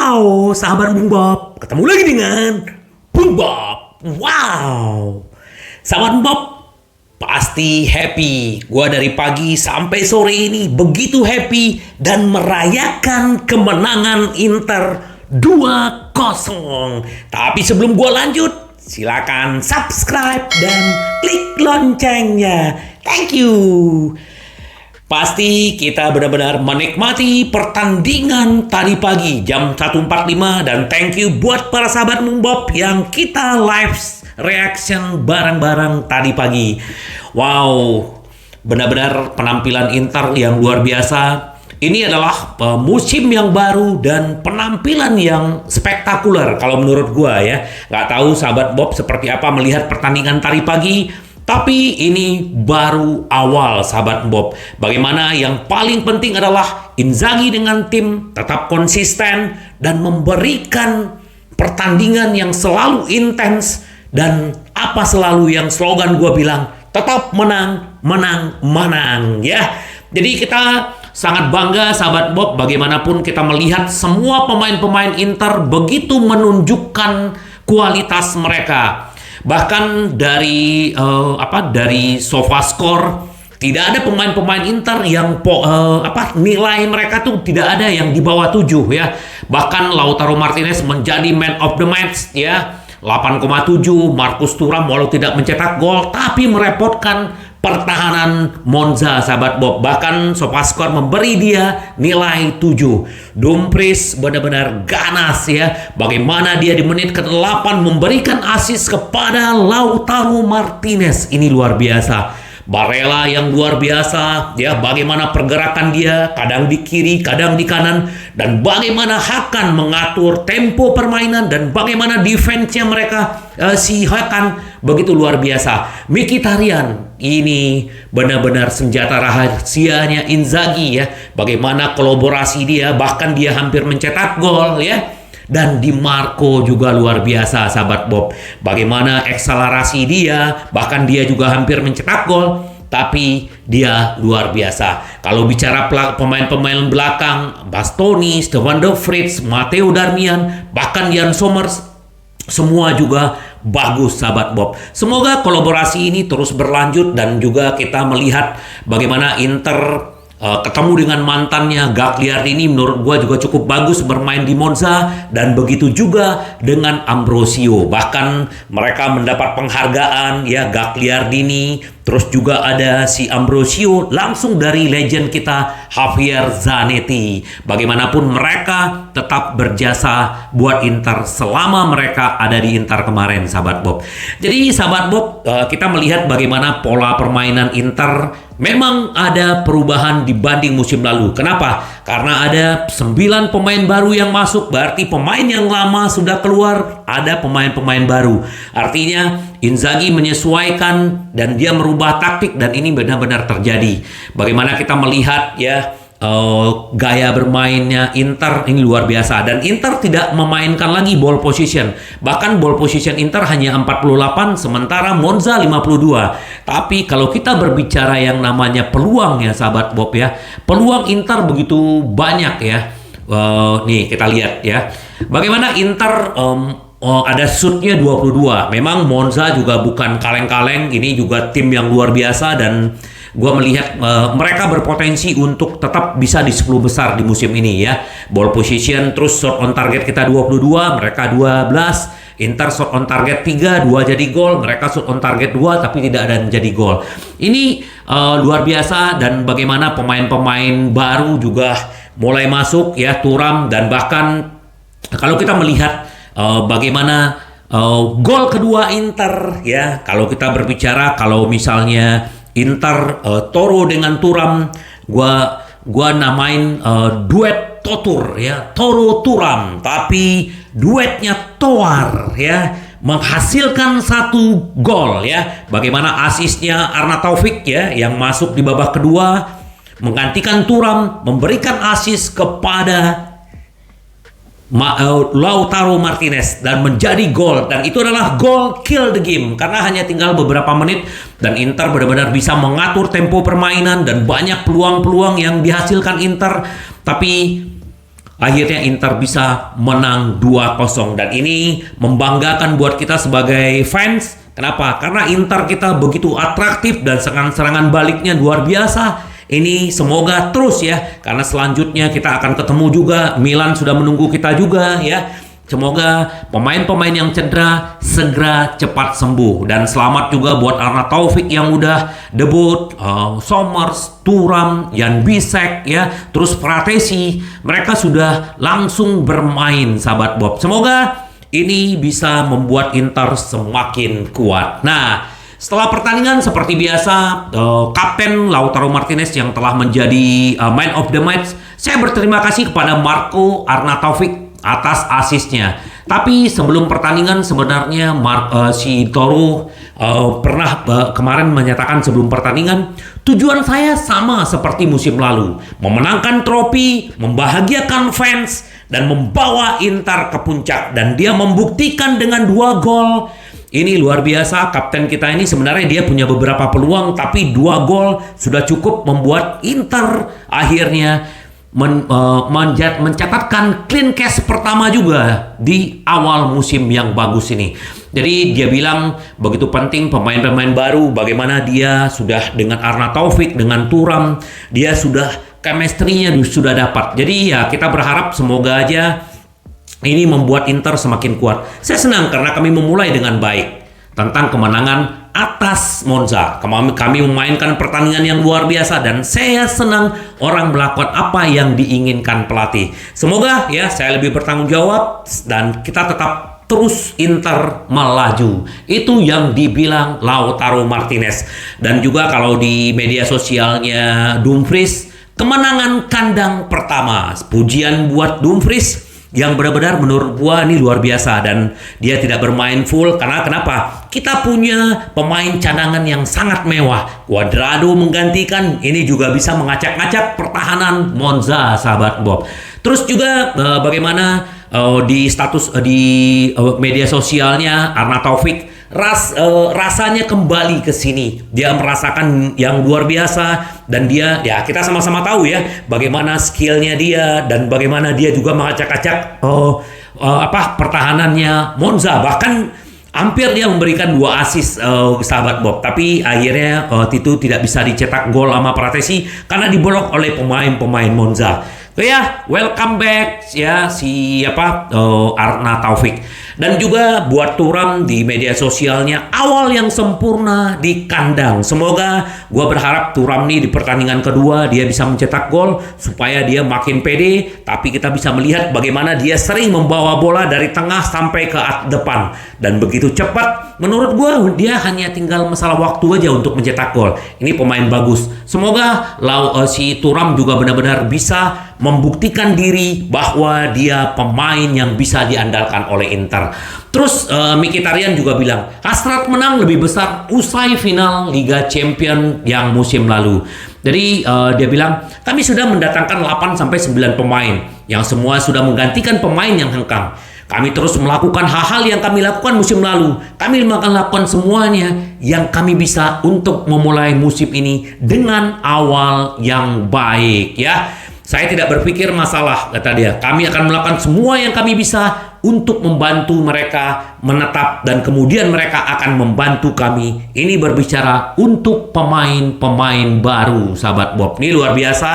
Wow, sahabat Bung Bob, ketemu lagi dengan Bung Bob. Wow, sahabat Bung Bob, pasti happy. Gua dari pagi sampai sore ini begitu happy dan merayakan kemenangan Inter 2-0. Tapi sebelum gua lanjut, silakan subscribe dan klik loncengnya. Thank you. Pasti kita benar-benar menikmati pertandingan tadi pagi jam 1.45 dan thank you buat para sahabat Bung Bob yang kita live reaction bareng-bareng tadi pagi. Wow, benar-benar penampilan Inter yang luar biasa. Ini adalah musim yang baru dan penampilan yang spektakuler kalau menurut gua ya. Nggak tahu sahabat Bob seperti apa melihat pertandingan tadi pagi. Tapi ini baru awal sahabat Bob. Bagaimana yang paling penting adalah Inzaghi dengan tim tetap konsisten dan memberikan pertandingan yang selalu intens. Dan apa selalu yang slogan gue bilang, tetap menang, menang, menang ya. Jadi kita sangat bangga sahabat Bob bagaimanapun kita melihat semua pemain-pemain Inter begitu menunjukkan kualitas mereka. Bahkan dari SofaScore tidak ada pemain-pemain Inter yang nilai mereka tuh tidak ada yang di bawah 7 ya. Bahkan Lautaro Martinez menjadi man of the match ya. 8,7. Marcus Thuram walau tidak mencetak gol tapi merepotkan pertahanan Monza sahabat Bob. Bahkan SofaScore memberi dia nilai 7. Dumfries benar-benar ganas ya. Bagaimana dia di menit ke-8 memberikan assist kepada Lautaro Martinez. Ini luar biasa. Barella yang luar biasa ya, bagaimana pergerakan dia kadang di kiri kadang di kanan dan bagaimana Hakan mengatur tempo permainan dan bagaimana defense-nya mereka si Hakan begitu luar biasa. Mkhitaryan ini benar-benar senjata rahasianya Inzaghi ya, bagaimana kolaborasi dia bahkan dia hampir mencetak gol ya. Dan Di Marco juga luar biasa sahabat Bob. Bagaimana akselerasi dia, bahkan dia juga hampir mencetak gol, tapi dia luar biasa. Kalau bicara pemain-pemain belakang, Bastoni, Stefan de Vrij, Matteo Darmian, bahkan Jan Somers, semua juga bagus sahabat Bob. Semoga kolaborasi ini terus berlanjut dan juga kita melihat bagaimana Inter ketemu dengan mantannya Gagliardini menurut gua juga cukup bagus bermain di Monza dan begitu juga dengan Ambrosio. Bahkan mereka mendapat penghargaan ya, Gagliardini, terus juga ada si Ambrosio langsung dari legend kita Javier Zanetti. Bagaimanapun mereka tetap berjasa buat Inter selama mereka ada di Inter kemarin sahabat Bob. Jadi sahabat Bob, kita melihat bagaimana pola permainan Inter memang ada perubahan dibanding musim lalu. Kenapa? Karena ada 9 pemain baru yang masuk, berarti pemain yang lama sudah keluar, ada pemain-pemain baru. Artinya Inzaghi menyesuaikan dan dia merubah taktik dan ini benar-benar terjadi. Bagaimana kita melihat ya gaya bermainnya Inter ini luar biasa dan Inter tidak memainkan lagi ball position. Bahkan ball position Inter hanya 48 sementara Monza 52. Tapi kalau kita berbicara yang namanya peluang ya sahabat Bob ya, peluang Inter begitu banyak ya. Nih kita lihat ya. Bagaimana Inter ada shootnya 22. Memang Monza juga bukan kaleng-kaleng, ini juga tim yang luar biasa dan gue melihat mereka berpotensi untuk tetap bisa di 10 besar di musim ini ya. Ball position terus shot on target kita 22, mereka 12. Inter shot on target 3, 2 jadi gol. Mereka shot on target 2 tapi tidak ada yang jadi gol. Ini luar biasa dan bagaimana pemain-pemain baru juga mulai masuk ya, Thuram dan bahkan kalau kita melihat bagaimana gol kedua Inter ya. Kalau kita berbicara kalau misalnya Inter Toro dengan Thuram, gua namain duet Totur ya, Toro Thuram, tapi duetnya Toar ya, menghasilkan 1 gol ya. Bagaimana asisnya Arna Taufik ya yang masuk di babak kedua menggantikan Thuram, memberikan asis kepada Lautaro Martinez dan menjadi gol, dan itu adalah gol kill the game karena hanya tinggal beberapa menit dan Inter benar-benar bisa mengatur tempo permainan dan banyak peluang-peluang yang dihasilkan Inter. Tapi akhirnya Inter bisa menang 2-0 dan ini membanggakan buat kita sebagai fans. Kenapa? Karena Inter kita begitu atraktif dan serangan-serangan baliknya luar biasa. Ini semoga terus ya, karena selanjutnya kita akan ketemu juga, Milan sudah menunggu kita juga ya. Semoga pemain-pemain yang cedera segera cepat sembuh. Dan selamat juga buat Arna Taufik yang udah debut, Somers, Thuram, Jan Bisek ya, terus Fratesi. Mereka sudah langsung bermain, sahabat Bob. Semoga ini bisa membuat Inter semakin kuat. Nah, setelah pertandingan seperti biasa, Kapten Lautaro Martinez yang telah menjadi man of the match, saya berterima kasih kepada Marco Arnautovic atas asisnya. Tapi sebelum pertandingan sebenarnya si Toro pernah kemarin menyatakan sebelum pertandingan, tujuan saya sama seperti musim lalu, memenangkan trofi, membahagiakan fans, dan membawa Inter ke puncak. Dan dia membuktikan dengan 2 gol. Ini luar biasa, kapten kita ini sebenarnya dia punya beberapa peluang, tapi 2 gol sudah cukup membuat Inter akhirnya mencatatkan clean cast pertama juga di awal musim yang bagus ini. Jadi dia bilang begitu penting pemain-pemain baru, bagaimana dia sudah dengan Arna Taufik, dengan Thuram, dia sudah chemistry-nya sudah dapat. Jadi ya kita berharap semoga aja ini membuat Inter semakin kuat. Saya senang karena kami memulai dengan baik tentang kemenangan atas Monza. Kami memainkan pertandingan yang luar biasa dan saya senang orang melakukan apa yang diinginkan pelatih. Semoga ya saya lebih bertanggung jawab dan kita tetap terus Inter melaju. Itu yang dibilang Lautaro Martinez. Dan juga kalau di media sosialnya Dumfries, kemenangan kandang pertama. Pujian buat Dumfries yang benar-benar menurut gua ini luar biasa, dan dia tidak bermain full karena kenapa? Kita punya pemain cadangan yang sangat mewah. Cuadrado menggantikan, ini juga bisa mengacak-ngacak pertahanan Monza, sahabat Bob. Terus juga bagaimana di status di media sosialnya Arna Taufik rasanya kembali ke sini. Dia merasakan yang luar biasa dan dia ya kita sama-sama tahu ya bagaimana skillnya dia dan bagaimana dia juga mengacak-acak pertahanannya Monza. Bahkan hampir dia memberikan 2 assist sahabat Bob, tapi akhirnya itu tidak bisa dicetak gol sama Pratesi karena diblok oleh pemain-pemain Monza. Ya, welcome back ya Arna Taufik. Dan juga buat Thuram di media sosialnya, awal yang sempurna di kandang. Semoga gua berharap Thuram nih di pertandingan kedua dia bisa mencetak gol supaya dia makin pede, tapi kita bisa melihat bagaimana dia sering membawa bola dari tengah sampai ke depan dan begitu cepat. Menurut gua dia hanya tinggal masalah waktu aja untuk mencetak gol. Ini pemain bagus. Semoga si Thuram juga benar-benar bisa membuktikan diri bahwa dia pemain yang bisa diandalkan oleh Inter. Terus Mkhitaryan juga bilang hasrat menang lebih besar usai final Liga Champion yang musim lalu. Jadi dia bilang kami sudah mendatangkan 8-9 pemain yang semua sudah menggantikan pemain yang hengkang. Kami terus melakukan hal-hal yang kami lakukan musim lalu. Kami akan lakukan semuanya yang kami bisa untuk memulai musim ini dengan awal yang baik ya. Saya tidak berpikir masalah, kata dia. Kami akan melakukan semua yang kami bisa untuk membantu mereka menetap dan kemudian mereka akan membantu kami. Ini berbicara untuk pemain-pemain baru, sahabat Bob. Ini luar biasa.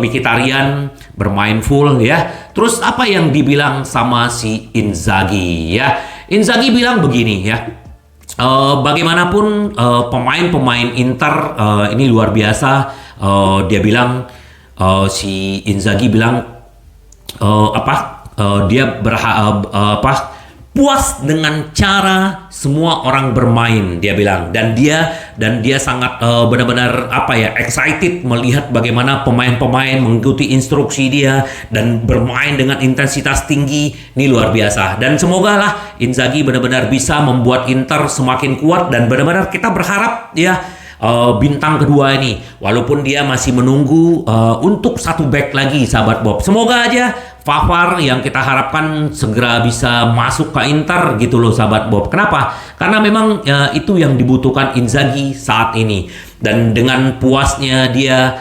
Mkhitaryan bermain full ya. Terus apa yang dibilang sama si Inzaghi ya? Inzaghi bilang begini ya. Bagaimanapun pemain-pemain Inter ini luar biasa. Dia bilang si Inzaghi bilang dia puas dengan cara semua orang bermain, dia bilang, dan dia sangat benar-benar excited melihat bagaimana pemain-pemain mengikuti instruksi dia dan bermain dengan intensitas tinggi. Ini luar biasa dan semoga lah Inzaghi benar-benar bisa membuat Inter semakin kuat dan benar-benar kita berharap ya bintang kedua ini walaupun dia masih menunggu untuk 1 back lagi, sahabat Bob. Semoga aja Pavard yang kita harapkan segera bisa masuk ke Inter gitu loh, sahabat Bob. Kenapa? Karena memang itu yang dibutuhkan Inzaghi saat ini. Dan dengan puasnya dia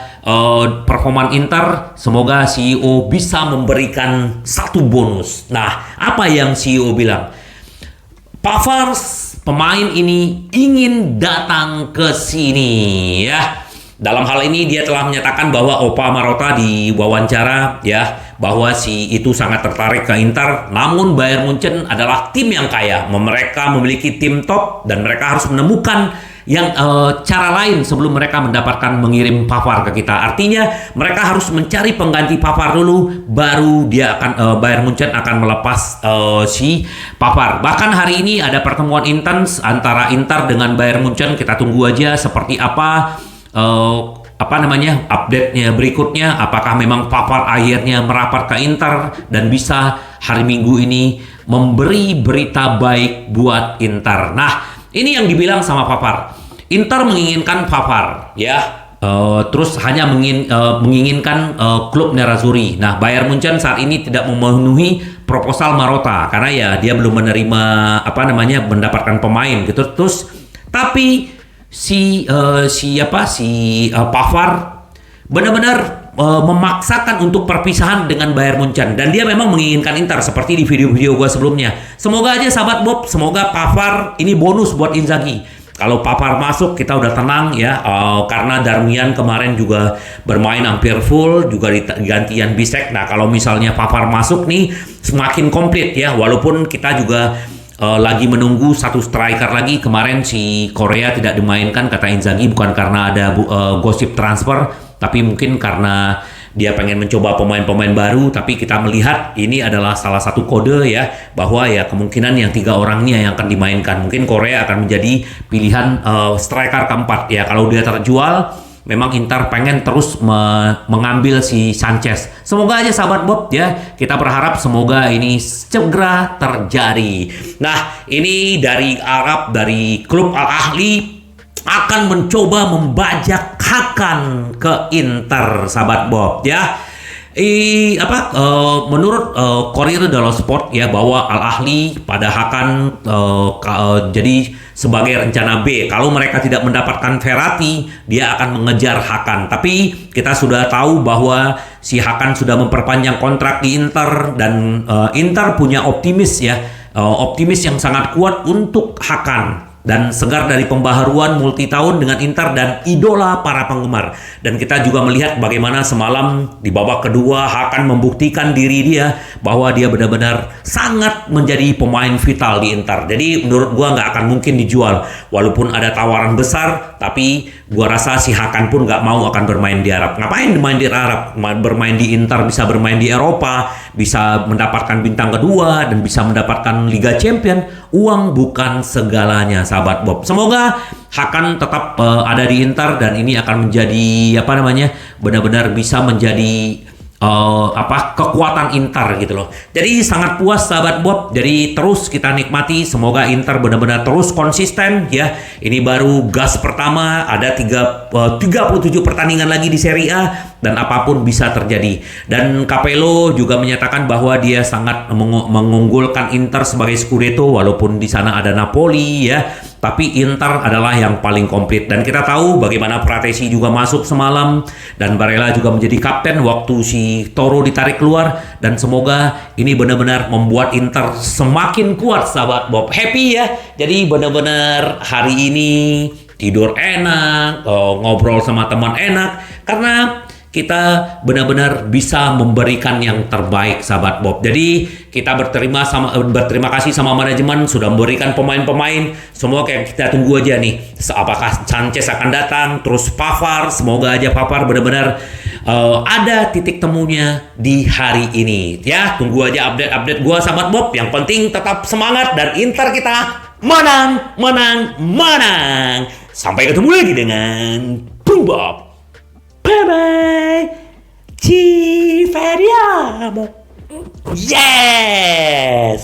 performan Inter, semoga CEO bisa memberikan satu bonus. Nah, apa yang CEO bilang? Pavard, pemain ini ingin datang ke sini ya. Dalam hal ini dia telah menyatakan bahwa Opa Marotta di wawancara ya bahwa si itu sangat tertarik ke Inter. Namun Bayern Munchen adalah tim yang kaya. Mereka memiliki tim top dan mereka harus menemukan yang cara lain sebelum mereka mendapatkan mengirim Pavard ke kita. Artinya mereka harus mencari pengganti Pavard dulu, baru dia akan Bayern Munchen akan melepas si Pavard. Bahkan hari ini ada pertemuan intens antara Inter dengan Bayern Munchen. Kita tunggu aja seperti apa update-nya berikutnya, apakah memang Pavard akhirnya merapat ke Inter dan bisa hari Minggu ini memberi berita baik buat Inter. Nah, ini yang dibilang sama Pavard. Inter menginginkan Pavard ya, terus hanya menginginkan klub Nerazzurri. Nah, Bayern Munchen saat ini tidak memenuhi proposal Marotta karena ya dia belum menerima mendapatkan pemain gitu. Terus tapi Pavard benar-benar memaksakan untuk perpisahan dengan Bayern Munchen dan dia memang menginginkan Inter seperti di video-video gue sebelumnya. Semoga aja sahabat Bob, semoga Pavard ini bonus buat Inzaghi. Kalau Pavard masuk kita udah tenang ya, karena Darmian kemarin juga bermain hampir full, juga gantian Bisek. Nah, kalau misalnya Pavard masuk nih semakin komplit ya, walaupun kita juga lagi menunggu satu striker lagi. Kemarin si Korea tidak dimainkan kata Inzaghi, bukan karena ada gosip transfer, tapi mungkin karena dia pengen mencoba pemain-pemain baru. Tapi kita melihat ini adalah salah satu kode ya, bahwa ya kemungkinan yang 3 orangnya yang akan dimainkan. Mungkin Korea akan menjadi pilihan striker keempat ya. Kalau dia terjual, memang Inter pengen terus mengambil si Sanchez. Semoga aja sahabat Bob ya, kita berharap semoga ini segera terjadi. Nah, ini dari Arab, dari klub Al Ahly akan mencoba membajak Hakan ke Inter sahabat Bob ya. Menurut Corriere dello Sport ya, bahwa Al Ahly pada Hakan jadi sebagai rencana B. Kalau mereka tidak mendapatkan Verratti, dia akan mengejar Hakan. Tapi kita sudah tahu bahwa si Hakan sudah memperpanjang kontrak di Inter dan Inter punya optimis yang sangat kuat untuk Hakan. Dan segar dari pembaharuan multi tahun dengan Inter dan idola para penggemar. Dan kita juga melihat bagaimana semalam di babak kedua Hakan membuktikan diri dia bahwa dia benar-benar sangat menjadi pemain vital di Inter. Jadi menurut gua nggak akan mungkin dijual. Walaupun ada tawaran besar, tapi gua rasa si Hakan pun nggak mau akan bermain di Arab. Ngapain bermain di Arab? Bermain di Inter bisa bermain di Eropa, bisa mendapatkan bintang kedua dan bisa mendapatkan Liga Champion. Uang bukan segalanya sahabat Bob. Semoga Hakan tetap ada di Inter dan ini akan menjadi benar-benar bisa menjadi kekuatan Inter gitu loh. Jadi sangat puas sahabat Bob. Jadi terus kita nikmati, semoga Inter benar-benar terus konsisten ya. Ini baru gas pertama, ada 37 pertandingan lagi di Serie A dan apapun bisa terjadi. Dan Capello juga menyatakan bahwa dia sangat mengunggulkan Inter sebagai Scudetto walaupun di sana ada Napoli ya. Tapi Inter adalah yang paling komplit. Dan kita tahu bagaimana Pratesi juga masuk semalam. Dan Barella juga menjadi kapten waktu si Toro ditarik keluar. Dan semoga ini benar-benar membuat Inter semakin kuat sahabat Bob. Happy ya. Jadi benar-benar hari ini tidur enak, ngobrol sama teman enak. Karena kita benar-benar bisa memberikan yang terbaik sahabat Bob. Jadi kita berterima kasih sama manajemen sudah memberikan pemain-pemain. Semua kayak kita tunggu aja nih, apakah Sanchez akan datang, terus Pavard. Semoga aja Pavard benar-benar ada titik temunya di hari ini. Ya, tunggu aja update gua sahabat Bob. Yang penting tetap semangat dan Inter kita menang. Sampai ketemu lagi dengan Bung Bob. Bye bye. Ci vediamo. Yes.